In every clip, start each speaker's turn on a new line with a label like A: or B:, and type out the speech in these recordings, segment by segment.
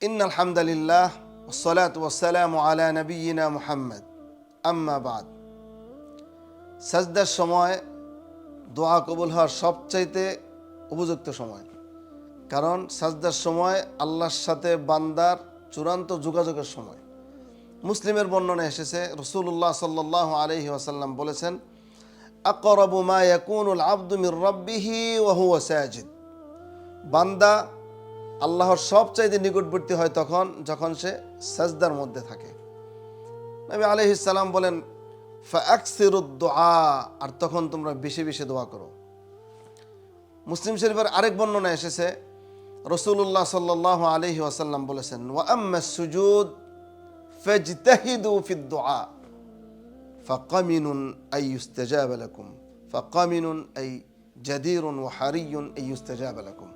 A: ইন্নাল হামদুলিল্লাহ ওয়াসসালাতু ওয়াসসালামু আলা নাবিয়িনা মুহাম্মদ আম্মা বাদ। সাজদার সময় দোয়া কবুল হওয়ার সবচাইতে উপযুক্ত সময়, কারণ সাজদার সময় আল্লাহর সাথে বান্দার চূড়ান্ত যোগাযোগের সময়। মুসলিমের বর্ণনা এসেছে, রাসূলুল্লাহ সাল্লাল্লাহু আলাইহি ওয়াসাল্লাম বলেছেন, আকরাবু মা ইয়াকুনুল আবদু মির রাব্বিহি ওয়া হুয়া সাজিদ। বান্দা আল্লাহর সবচাইতে নিকটবর্তী হয় তখন যখন সে সাজদার মধ্যে থাকে। নবী আলাইহিস সালাম বলেন, ফাআকসিরুদ দুআ, আর তখন তোমরা বেশি বেশি দোয়া করো। মুসলিম শরীফের আরেক বর্ণনা এসেছে, রাসূলুল্লাহ সাল্লাল্লাহু আলাইহি ওয়াসাল্লাম বলেছেন, ওয়া আম্মাস সুজুদ ফাজতাহিদু ফিদ দুআ ফাকামিনুন আই ইউস্তাজাবা লাকুম ফাকামিনুন আই জাদিরুন ওয়া হারিয়ুন আই ইউস্তাজাবা লাকুম।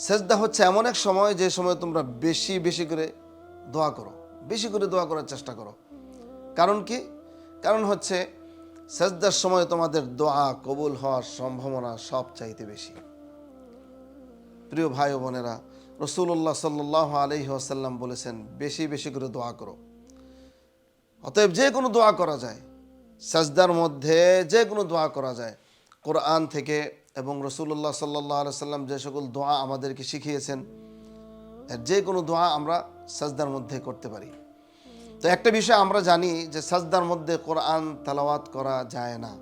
A: সেজদা হচ্ছে এমন এক সময় যে সময় তোমরা বেশি বেশি করে দোয়া করো, বেশি করে দোয়া করার চেষ্টা করো। কারণ কি? কারণ হচ্ছে সেজদার সময় তোমাদের দোয়া কবুল হওয়ার সম্ভাবনা সব চাইতে বেশি। প্রিয় ভাই ও বোনেরা, রাসূলুল্লাহ সাল্লাল্লাহু আলাইহি ওয়াসাল্লাম বলেছেন, বেশি বেশি করে দোয়া করো। অতএব যে কোনো দোয়া করা যায়, সাজদার মধ্যে যে কোনো দোয়া করা যায়। কোরআন থেকে এবং রাসূলুল্লাহ সাল্লাল্লাহু আলাইহি ওয়াসাল্লাম যে সকল দোয়া আমাদেরকে শিখিয়েছেন, যে কোনো দোয়া আমরা সাজদার মধ্যে করতে পারি। তো একটা বিষয় আমরা জানি যে সাজদার মধ্যে কোরআন তেলাওয়াত করা যায় না।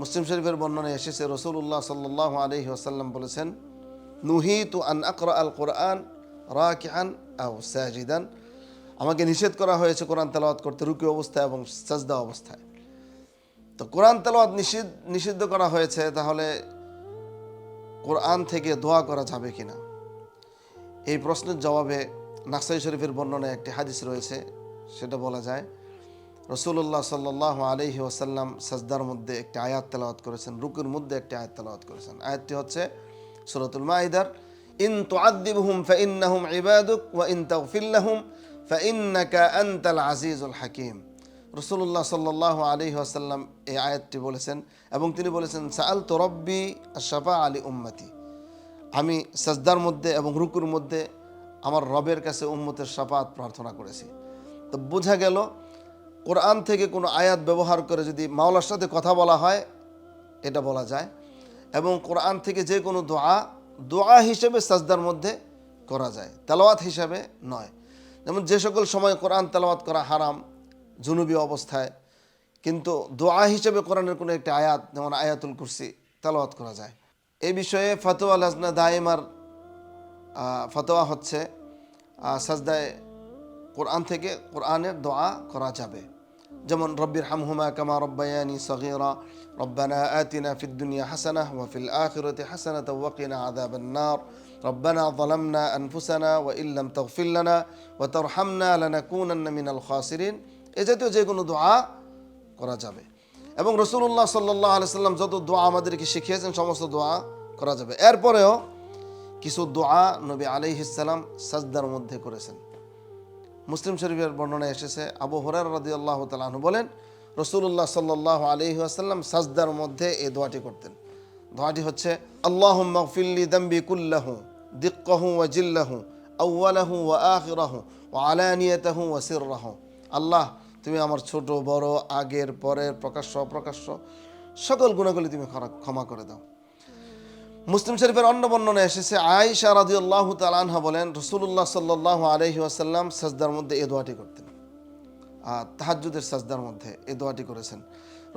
A: মুসলিম শরীফের বর্ণনায় এসেছে, রাসূলুল্লাহ সাল্লাল্লাহু আলাইহি ওয়াসাল্লাম বলেছেন, নুহিতু আন আকরা আল কোরআন রাকিআন আও সাজিদান। আমাকে নিষেধ করা হয়েছে কোরআন তেলাওয়াত করতে রুকু অবস্থায় এবং সাজদা অবস্থায়। তো কোরআন তেলাওয়াত নিষিদ্ধ করা হয়েছে, তাহলে কোরআন থেকে দোয়া করা যাবে কিনা? এই প্রশ্নের জবাবে নাসাই শরীফের বর্ণনায় একটি হাদিস রয়েছে, সেটা বলা যায়, রাসূলুল্লাহ সাল্লাল্লাহু আলাইহি ওয়াসাল্লাম সাজদার মধ্যে একটি আয়াত তেলাওয়াত করেছেন, রুকুর মধ্যে একটি আয়াত তেলাওয়াত করেছেন। আয়াতটি হচ্ছে সূরাতুল মাইদার, ইন তুআযিবহুম ফাইন্নাহুম ইবাদুক ওয়া ইন তাগফির লাহুম ফাইন্নাকা আনতাল আজিজুল হাকীম। রাসূলুল্লাহ সাল্লাল্লাহু আলাইহি ওয়াসাল্লাম এই আয়াতটি বলেছেন এবং তিনি বলেছেন, সাআলতু রাব্বি আশ-শাফাআ লি উম্মতি। আমি সাজদার মধ্যে এবং রুকুর মধ্যে আমার রবের কাছে উম্মতের শাফাআত প্রার্থনা করেছি। তো বোঝা গেল, কোরআন থেকে কোনো আয়াত ব্যবহার করে যদি মাওলার সাথে কথা বলা হয়, এটা বলা যায়। এবং কোরআন থেকে যে কোনো দোয়া হিসেবে সাজদার মধ্যে করা যায়, তেলাওয়াত হিসাবে নয়। যেমন যে সকল সময় কোরআন তেলাওয়াত করা হারাম জুনুবি অবস্থায়, কিন্তু দোয়া হিসেবে কোরআনের কোনো একটি আয়াত, যেমন আয়াতুল কুরসি, তেলাওয়াত করা যায়। এই বিষয়ে ফতোয়া লাজনা দায়েমার ফতোয়া হচ্ছে, সাজদায় কোরআন থেকে কোরআনের দোয়া করা যাবে। যেমন রব্বির হামহুমা কামা রব্বায়ানি সগীরা, রব্বানা আতিনা ফিদ দুনিয়া হাসানাহ ওয়া ফিল আখিরাতি হাসানাতাও ওয়া কিনা আযাবান নার, রব্বানা যালামনা আনফুসানা ওয়া ইল্লাম তাগফির লানা ওয়া তারহামনা লানাকুনান্না মিনাল খাসিরিন। এ জাতীয় যে কোনো দোয়া করা যাবে। এবং রাসূলুল্লাহ সাল্লাল্লাহু আলাইহি ওয়াসাল্লাম যত দোয়া আমাদেরকে শিখিয়েছেন সমস্ত দোয়া করা যাবে। এরপরেও কিছু দোয়া নবী আলাইহিস সালাম সাজদার মধ্যে করেছেন। মুসলিম শরীফের বর্ণনায় এসেছে, আবু হুরায়রা রাদিয়াল্লাহু তাআলা আনহু বলেন, রাসূলুল্লাহ সাল্লাল্লাহু আলাইহি ওয়াসাল্লাম সাজদার মধ্যে এই দোয়াটি করতেন। দোয়াটি হচ্ছে, আল্লাহুম্মা গফিরলি যামবি কুল্লাহু দিক্কাহু ওয়া জিল্লাহু আউওয়ালাহু ওয়া আখিরাহু ওয়া আলানিয়াতাহু ওয়া সিররাহু। আল্লাহ, তুমি আমার ছোট বড়, আগের পরের, প্রকাশ্য অপ্রকাশ্য সকল গুনাহগুলি তুমি ক্ষমা করে দাও। মুসলিম শরীফের অন্য বর্ণনায় এসেছে, আয়েশা রাদিয়াল্লাহু তাআলা আনহা বলেন, রাসূলুল্লাহ সাল্লাল্লাহু আলাইহি ওয়াসাল্লাম সাজদার মধ্যে এই দোয়াটি করতেন। তাহাজ্জুদের সাজদার মধ্যে এই দোয়াটি করেছেন।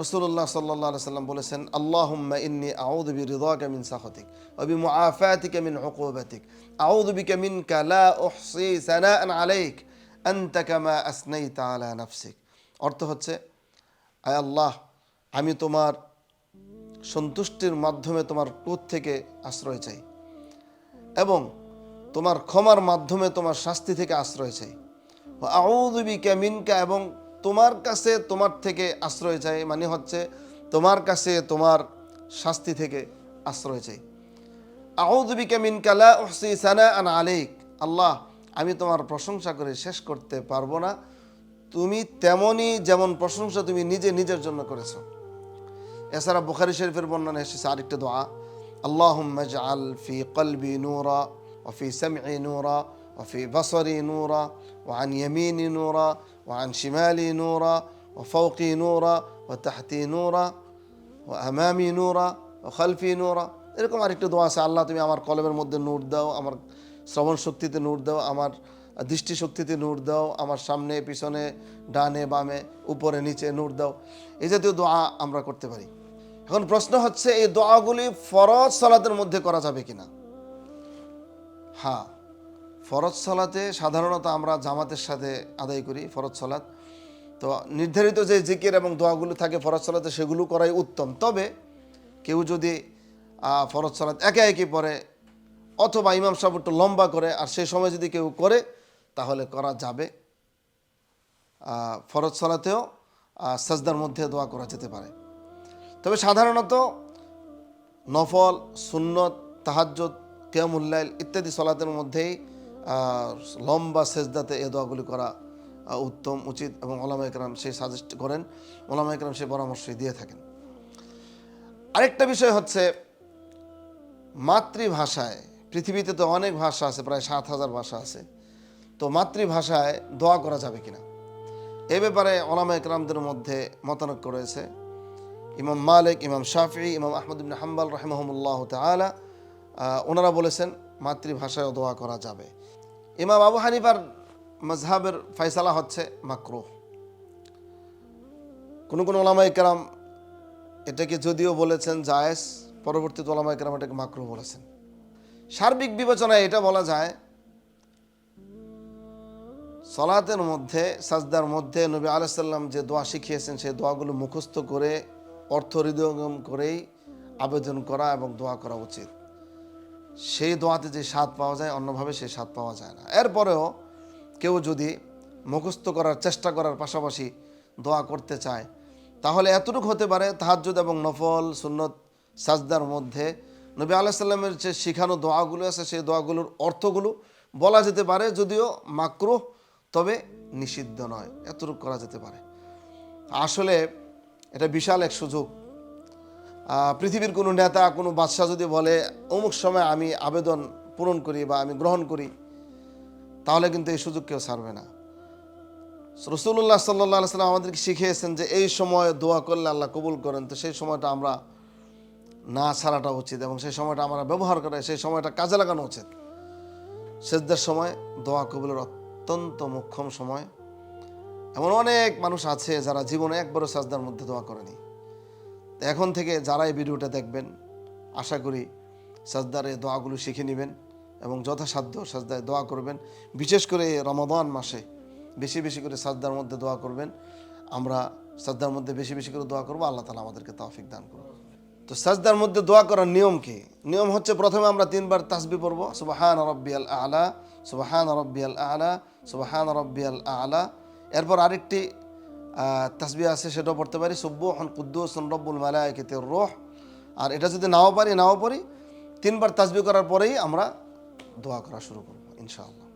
A: রাসূলুল্লাহ সাল্লাল্লাহু আলাইহি ওয়াসাল্লাম বলেছেন, আল্লাহুম্মা ইন্নী আউযু বিরিদাকা মিন সাখাতিক ওয়া বিমুআফাতিকা মিন উকুবাতিক, আউযু বিকা মিনকা লা উহসি সানাআন আলাইক আনতা কামা আসনাইতা আলা নাফসিক। অর্থ হচ্ছে, আয় আল্লাহ, আমি তোমার সন্তুষ্টির মাধ্যমে তোমার ক্রোধ থেকে আশ্রয় চাই এবং তোমার ক্ষমার মাধ্যমে তোমার শাস্তি থেকে আশ্রয় চাই। আউযু বিকা মিনকা, এবং তোমার কাছে তোমার থেকে আশ্রয় চাই, মানে হচ্ছে তোমার কাছে তোমার শাস্তি থেকে আশ্রয় চাই। আউযু বিকা মিনকা লা উহসি সানাআন আলাইক, আল্লাহ, আমি তোমার প্রশংসা করে শেষ করতে পারবো না, তুমি তেমনই যেমন প্রশংসা তুমি নিজের জন্য করেছো। এছাড়া বুখারী শরীফের বর্ণনা এসেছে আরেকটা দোয়া, আল্লাহুম্মা ইজআল ফি কলবি নূরা ওয়া ফি সামঈ নূরা وفي بصري نورا وعن يميني نورا وعن شمالي نورا وفوقي نورا وتحتي نورا وأمامي نورا وخلفي نورا। এরকম আরেকটা দোয়া আছে, আল্লাহ তুমি আমার কলমের মধ্যে নূর দাও, আমার শ্রবণ শক্তিতে নূর দাও, আমার দৃষ্টি শক্তিতে নূর দাও, আমার সামনে পিছনে ডানে বামে উপরে নিচে নূর দাও। এই জাতীয় দোয়া আমরা করতে পারি। এখন প্রশ্ন হচ্ছে এই দোয়াগুলি ফরজ সালাতের মধ্যে করা যাবে কিনা? হ্যাঁ, ফরজ সালাতে সাধারণত আমরা জামাতের সাথে আদায় করি ফরজ সালাত। তো নির্ধারিত যে জিকির এবং দোয়াগুলো থাকে ফরজ সালাতে সেগুলো করাই উত্তম। তবে কেউ যদি ফরজ সালাত একে একে পড়ে অথবা ইমাম সাহেব একটু লম্বা করে আর সেই সময় যদি কেউ করে তাহলে করা যাবে। ফরজ সালাতেও সাজদার মধ্যে দোয়া করা যেতে পারে। তবে সাধারণত নফল, সুন্নত, তাহাজ্জুদ, কিয়ামুল লাইল ইত্যাদি সালাতের মধ্যেই লম্বা সেজদাতে এ দোয়াগুলি করা উত্তম, উচিত এবং ওলামা ইকরাম সেই সাজেস্ট করেন, ওলামা ইকরাম সেই পরামর্শই দিয়ে থাকেন। আরেকটা বিষয় হচ্ছে মাতৃভাষায়, পৃথিবীতে তো অনেক ভাষা আছে, প্রায় 7,000 ভাষা আছে। তো মাতৃভাষায় দোয়া করা যাবে কিনা এ ব্যাপারে ওলামা ইকরামদের মধ্যে মতানৈক্য রয়েছে। ইমাম মালিক, ইমাম শাফিঈ, ইমাম আহমদ ইবনে হাম্বল রাহিমাহুমুল্লাহ তাআলা ওনারা বলেছেন মাতৃভাষায় দোয়া করা যাবে। ইমাম আবু হানিফার মাজহাবের ফয়সালা হচ্ছে মাকরুহ। কোন ওলামা ইকরাম এটাকে যদিও বলেছেন জায়েজ, পরবর্তীতে ওলামা ইকরাম এটাকে মাকরুহ বলেছেন। সার্বিক বিবেচনায় এটা বলা যায় সালাতের মধ্যে, সাজদার মধ্যে নবী আলাইহিস সালাম যে দোয়া শিখিয়েছেন সেই দোয়াগুলো মুখস্থ করে অর্থ হৃদয়ঙ্গম করেই আবেদন করা এবং দোয়া করা উচিত। সেই দোয়াতে যে স্বাদ পাওয়া যায় অন্যভাবে সেই স্বাদ পাওয়া যায় না। এরপরেও কেউ যদি মুখস্থ করার চেষ্টা করার পাশাপাশি দোয়া করতে চায় তাহলে এতটুকু হতে পারে তাহাজ্জুদ এবং নফল, সুন্নত, সাজদার মধ্যে নবী আলাইহিস সালামের যে শিখানো দোয়াগুলো আছে সেই দোয়াগুলোর অর্থগুলো বলা যেতে পারে, যদিও মাকরুহ তবে নিষিদ্ধ নয়, এতটুকু করা যেতে পারে। আসলে এটা বিশাল এক সুযোগ। পৃথিবীর কোনো নেতা, কোনো বাদশাহ যদি বলে অমুক সময় আমি আবেদন পূরণ করি বা আমি গ্রহণ করি, তাহলে কিন্তু এই সুযোগ কেউ ছাড়বে না। রাসূলুল্লাহ সাল্লাল্লাহু আলাইহি ওয়াসাল্লাম আমাদেরকে শিখিয়েছেন যে এই সময় দোয়া করলে আল্লাহ কবুল করেন। তো সেই সময়টা আমরা না ছাড়াটা উচিত এবং সেই সময়টা আমরা ব্যবহার করে সেই সময়টা কাজে লাগানো উচিত। সিজদার সময় দোয়া কবুলের অত্যন্ত মোক্ষম সময়। এমন অনেক মানুষ আছে যারা জীবনে একবারও সাজদার মধ্যে দোয়া করেনি। তো এখন থেকে যারা এই ভিডিওটা দেখবেন আশা করি সাজদার এই দোয়াগুলো শিখে নেবেন এবং যথাসাধ্য সাজদায় দোয়া করবেন। বিশেষ করে রমাদান মাসে বেশি বেশি করে সাজদার মধ্যে দোয়া করবেন। আমরা সাজদার মধ্যে বেশি বেশি করে দোয়া করবো, আল্লাহ তাআলা আমাদেরকে তৌফিক দান করুন। তো সাজদার মধ্যে দোয়া করার নিয়ম কি? নিয়ম হচ্ছে প্রথমে আমরা 3 বার তাসবিহ পড়ব, সুবহান রাব্বিয়াল আ'লা, সুবহান রাব্বিয়াল আ'লা, সুবহান রাব্বিয়াল আ'লা। এরপর আরেকটি তাসবিহ আছে সেটাও পড়তে পারি, সুবহান কুদ্দুসুন রব্বুল মালায়েকাতির রূহ। আর এটা যদি নাও পারি 3 বার তাসবিহ করার পরেই আমরা দোয়া করা শুরু করব ইনশাআল্লাহ।